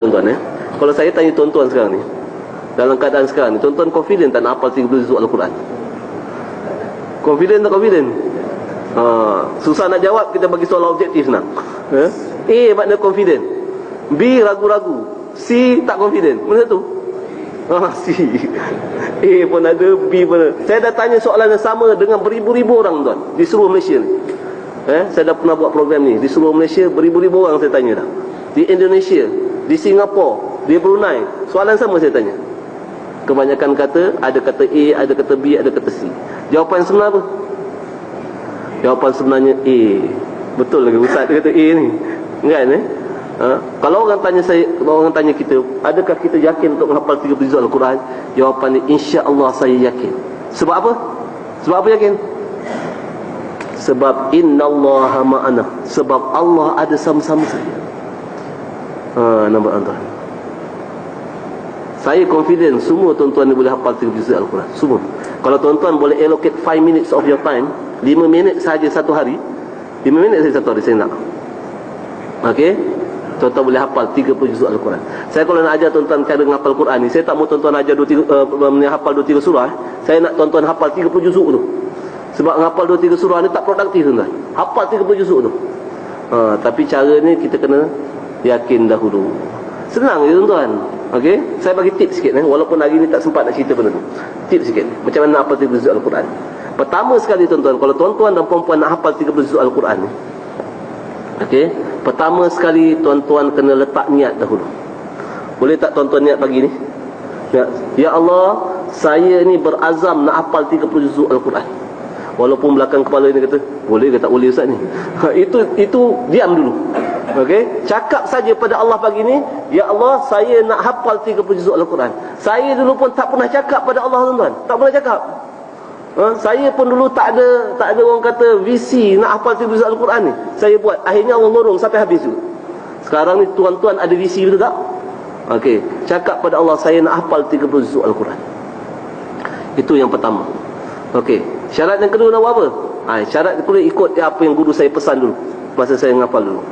tuan-tuan Kalau saya tanya tuan-tuan sekarang ni, dalam keadaan sekarang ni, tuan-tuan confident tak nak hafal 30 juzuk Al-Quran? Confident tak confident? Susah nak jawab, kita bagi soalan objektif senang. A makna confident, B ragu-ragu, C tak confident. Mana tu? C. A pun ada, B pun ada. Saya dah tanya soalan yang sama dengan beribu-ribu orang tuan di seluruh Malaysia ni. Saya dah pernah buat program ni di seluruh Malaysia, beribu-ribu orang saya tanya dah. Di Indonesia, di Singapura, di Brunei, soalan sama saya tanya. Kebanyakan kata, ada kata A, ada kata B, ada kata C. Jawapan sebenar apa? Jawapan sebenarnya A. Betul lagi ustaz dia kata A ni, kan Kalau orang tanya saya, kalau orang tanya kita, adakah kita yakin untuk menghafal 30 juzuk Al-Quran? Jawapan dia, insya-Allah saya yakin. Sebab apa? Sebab apa yakin? Sebab innallaha ma'ana. Sebab Allah ada sama-sama saya. Nampak tuan? Saya confident semua tuan-tuan ni boleh hafal 30 juzuk Al-Quran. Semua. Kalau tuan-tuan boleh allocate 5 minutes of your time, 5 minit saja satu hari, 5 minit saja satu hari saya nak. Okey? Tuan-tuan boleh hafal 30 juzuk Al-Quran. Saya kalau nak ajar tuan-tuan cara menghafal Quran ni, saya tak mau tuan-tuan ajar hafal 2-3 surah. Saya nak tuan-tuan hafal 30 juzuk tu. Sebab menghafal 2-3 surah ni tak produktif tuan-tuan. Hafal 30 juzuk tu. Tapi cara ni kita kena yakin dahulu. Senang je tuan-tuan. Okey, saya bagi tips sikit walaupun hari ni tak sempat nak cerita benda tu. Tips sikit macam mana nak hafal 30 juzuk Al-Quran. Pertama sekali tuan-tuan, kalau tuan-tuan dan puan-puan nak hafal 30 juzuk Al-Quran ni, okey, pertama sekali tuan-tuan kena letak niat dahulu. Boleh tak tuan-tuan niat pagi ni? Ya Allah, saya ni berazam nak hafal 30 juzuk Al-Quran. Walaupun belakang kepala ni kata, boleh ke tak boleh ustaz ni? Itu diam dulu. Okey, cakap saja pada Allah pagi ni, ya Allah, saya nak hafal 30 juzuk Al-Quran. Saya dulu pun tak pernah cakap pada Allah tuan-tuan. Tak pernah cakap. Saya pun dulu tak ada orang kata visi nak hafal 30 juzuk Al-Quran ni. Saya buat, akhirnya Allah lorong sampai habis juga. Sekarang ni tuan-tuan ada visi betul tak? Okey, cakap pada Allah, saya nak hafal 30 juzuk Al-Quran. Itu yang pertama. Okey, syarat yang kedua nak buat apa? Syarat kedua ikut apa yang guru saya pesan dulu masa saya menghafal dulu.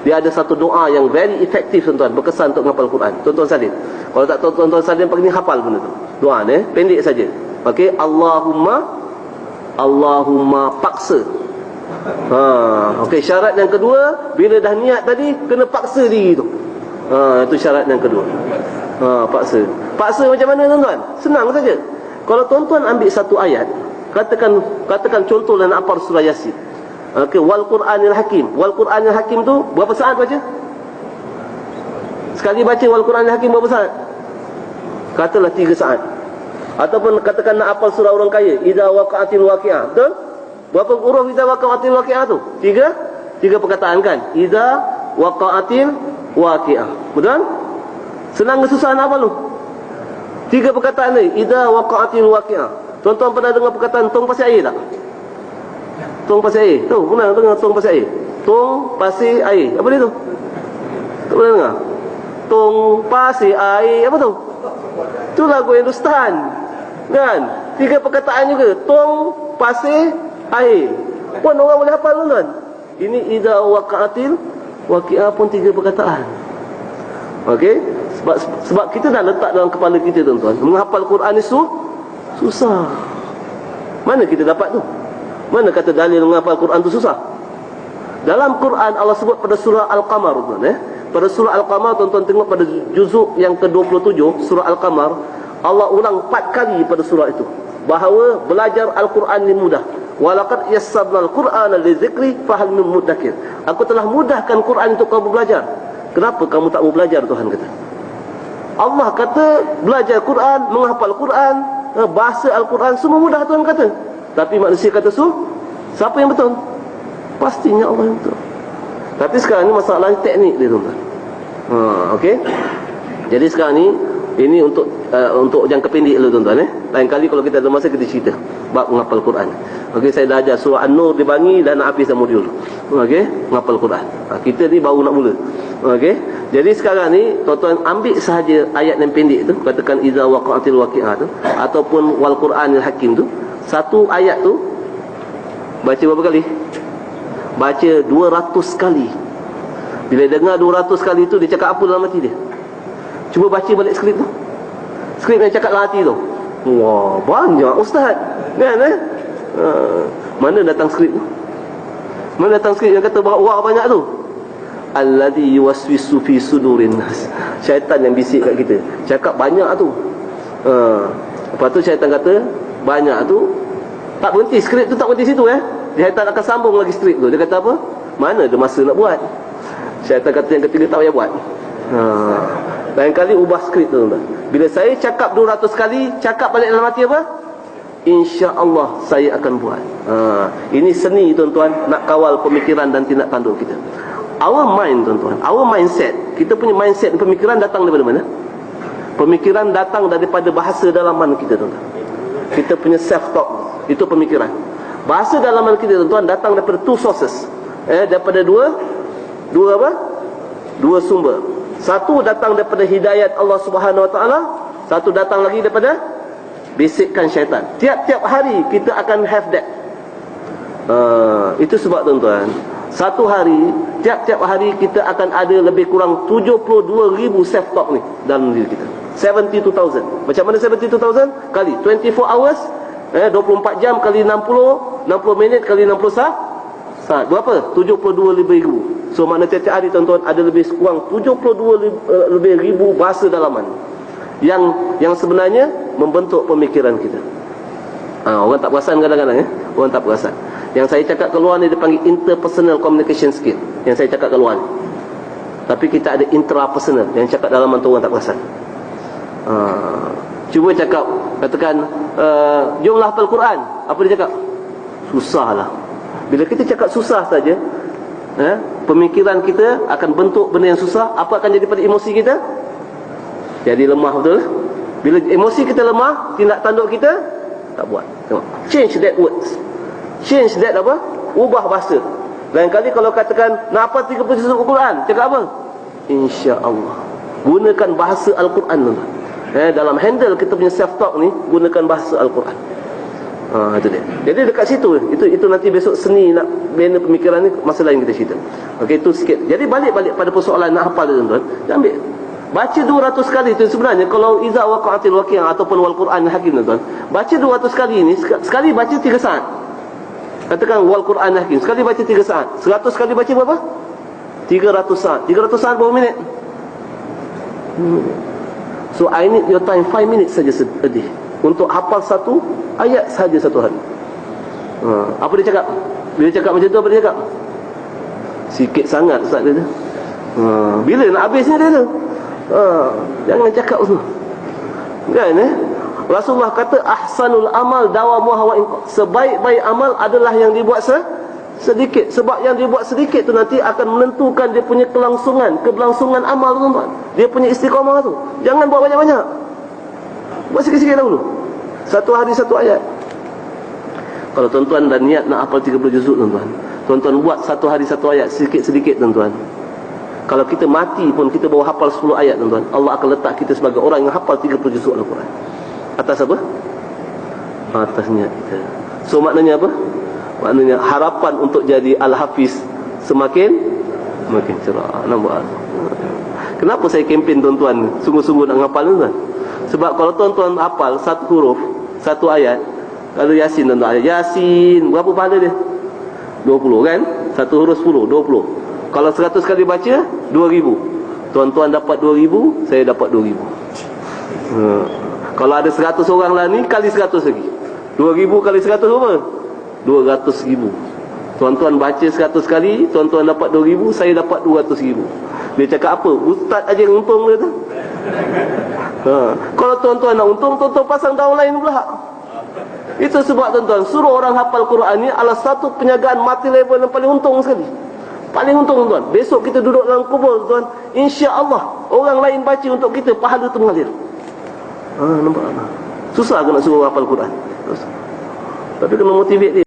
Dia ada satu doa yang very efektif tuan-tuan, berkesan untuk menghafal Quran. Tuan-tuan salin. Kalau tak tuan-tuan salin pagi ni hafal benda tu. Doa ni pendek saja. Okey, Allahumma paksa. Okey, syarat yang kedua, bila dah niat tadi kena paksa diri tu. Itu syarat yang kedua. Paksa. Paksa macam mana tuan-tuan? Senang saja. Kalau tuan-tuan ambil satu ayat, katakan contoh nak hafal surah Yasin. Okey, wal Quranil Hakim. Wal Quranil Hakim tu berapa saat baca? Sekali baca wal Quranil Hakim berapa saat? Katalah 3 saat. Ataupun katakan nak hafal surah orang kaya, idza waqa'atil waqi'ah. Betul? Berapa huruf idza waqa'atil waqi'ah tu? 3 perkataan kan? Idza waqa'atil waqi'ah. Betul? Senang ke susah nak hafal tu? 3 perkataan ni, idza waqa'atil waqi'ah. Tuan-tuan pernah dengar perkataan tong pasir air tak? Tong pasir air. Tu, pernah dengar tong pasir air? Tong pasir air. Apa dia tu? Tak pernah dengar? Tong pasir air. Apa tu? Tu lagu Hindustan. Kan? 3 perkataan juga. Tong pasir air. Pun orang boleh hafal tuan-tuan. Ini idza waqa'atil waqi'ah pun 3 perkataan. Okey? Sebab kita dah letak dalam kepala kita tuan-tuan, menghafal Quran ni susah. Mana kita dapat tu? Mana kata dalil menghafal Quran tu susah? Dalam Quran Allah sebut pada surah Al-Qamar tuan-tuan Pada surah Al-Qamar tuan-tuan tengok pada juzuk yang ke-27 surah Al-Qamar, Allah ulang 4 kali pada surah itu bahawa belajar Al-Quran ni mudah. Walaqad yassarnal Qur'ana lizikri fahal min muddakir. Aku telah mudahkan Quran untuk kamu belajar. Kenapa kamu tak mau belajar? Tuhan kata. Allah kata belajar Quran, menghafal Quran, bahasa Al-Quran semua mudah Tuhan kata. Tapi manusia kata siapa yang betul? Pastinya Allah yang betul. Tapi sekarang ni masalah teknik dia tuan-tuan. Okey. Jadi sekarang ni ini untuk jangka pendek dulu tuan-tuan Lain kali kalau kita ada masa kita cerita bab menghafal Quran. Okey, saya dah ajar surah An-Nur dibangi dan nak habis dah modul. Okey, menghafal Quran. Kita ni baru nak mula. Okey. Jadi sekarang ni tuan-tuan ambil sahaja ayat yang pendek tu, katakan idza waqa'atil waqi'ah tu ataupun wal Quranil Hakim tu. Satu ayat tu baca berapa kali? Baca 200 kali. Bila dengar 200 kali tu, dia cakap apa dalam hati dia? Cuba baca balik skrip tu. Skrip yang cakap dalam hati tu. Wah, banyak ustaz. Kan mana datang skrip tu? Mana datang skrip yang kata wah banyak tu? Alladhi yuwaswisu fi sudurin nas. Syaitan yang bisik kat kita. Cakap banyak tu. Lepas tu syaitan kata banyak tu. Tak berhenti, skrip tu tak berhenti situ Syaitan akan sambung lagi skrip tu. Dia kata apa? Mana ada masa nak buat? Syaitan kata yang ketiga tak payah buat. Lain kali ubah skrip tu. Bila saya cakap 200 kali, cakap balik dalam hati apa? InsyaAllah saya akan buat. Ini seni tuan-tuan, nak kawal pemikiran dan tindak tanduk kita. Our mind tuan-tuan, our mindset, kita punya mindset dan pemikiran datang daripada mana? Pemikiran datang daripada bahasa dalaman kita tuan-tuan. Kita punya self-talk, itu pemikiran. Bahasa dalaman kita tuan-tuan datang daripada two sources. Daripada dua apa? Dua sumber. Satu datang daripada hidayat Allah Subhanahu Wa Taala, satu datang lagi daripada bisikan syaitan. Tiap-tiap hari kita akan have that. Itu sebab tuan-tuan, satu hari, tiap-tiap hari kita akan ada lebih kurang 72,000 self-talk ni dalam diri kita. 72,000. Macam mana 72,000? Kali 24 hours, 24 jam kali 60 minit kali 60 saat. Berapa? 72,000. So makna tiap-tiap hari tuan-tuan ada lebih kurang 72,000 bahasa dalaman yang sebenarnya membentuk pemikiran kita. Orang tak perasan kadang-kadang orang tak perasan. Yang saya cakap keluar ni dia panggil interpersonal communication skill. Yang saya cakap keluar ni. Tapi kita ada intrapersonal, yang cakap dalaman tu orang tak perasan. Cuba cakap, katakan jomlah hafal Quran. Apa dia cakap? Susahlah. Bila kita cakap susah saja, pemikiran kita akan bentuk benda yang susah. Apa akan jadi pada emosi kita? Jadi lemah, betul? Bila emosi kita lemah, tindak tanduk kita tak buat. Tengok. Change that words. Change that apa? Ubah bahasa. Lain kali kalau katakan nak hafal 30 juz Al-Quran, cakap apa? InsyaAllah. Gunakan bahasa Al-Quran tuan-tuan. Dalam handle kita punya self-talk ni, gunakan bahasa Al-Quran. Itu dia. Jadi dekat situ, itu nanti besok seni nak bina pemikiran ni, masa lain kita cerita. Okey, itu sikit. Jadi balik pada persoalan nak hafal tuan-tuan. Ambil baca 200 kali tu sebenarnya. Kalau iza waqa'atil waqi'ah ataupun wal Quran hakim tuan-tuan, baca 200 kali ni, sekali baca 3 saat. Katakan wal Quran hakim, sekali baca 3 saat. 100 kali baca berapa? 300 saat. 300 saat berapa minit? So I need your time 5 minutes saja a day untuk hafal satu ayat saja satu hari. Apa dia cakap? Bila cakap macam tu, apa dia cakap? Sikit sangat ustaz dia tu. Bila nak habisnya dia tu? Jangan cakap tu. Kan Rasulullah kata ahsanul amal dawamuha wa in. Sebaik-baik amal adalah yang dibuat sedikit. Sebab yang dibuat sedikit tu nanti akan menentukan dia punya keberlangsungan amal tu tuan. Dia punya istiqamah tu. Jangan buat banyak-banyak. Buat sikit-sikit dahulu. Satu hari satu ayat. Kalau tuan-tuan dah niat nak hafal 30 juzuk tuan-tuan, tuan-tuan buat satu hari satu ayat, sedikit-sedikit tuan-tuan. Kalau kita mati pun kita bawa hafal 10 ayat tuan-tuan, Allah akan letak kita sebagai orang yang hafal 30 juzuk Al-Quran. Atas apa? Atas niat kita. So maknanya apa? Maknanya harapan untuk jadi Al-Hafiz semakin cerah. Nampak? Kenapa saya kempen tuan-tuan sungguh-sungguh nak hafal tuan-tuan? Sebab kalau tuan-tuan hafal satu huruf, satu ayat, kalau Yasin tuan-tuan, Yasin berapa pahala dia? 20 kan? Satu huruf 10, 20. Kalau 100 kali baca 2,000. Tuan-tuan dapat 2,000, saya dapat 2,000. Kalau ada 100 orang lah ni, kali 100 lagi. 2,000 kali 100 berapa? 200,000. Tuan-tuan baca 100 kali, tuan-tuan dapat 2,000, saya dapat 200,000. Dia cakap apa? Ustaz aja yang untung dia tu. Kalau tuan-tuan nak untung, tuan-tuan pasang daun lain pula. Itu sebab tuan-tuan, suruh orang hafal Quran ni adalah satu penjagaan mati level yang paling untung sekali. Paling untung tuan. Besok kita duduk dalam kubur tuan, insya-Allah orang lain baca untuk kita, pahala tu mengalir. Nampak? Susah ke nak suruh hafal Quran? Tapi kena motivate dia.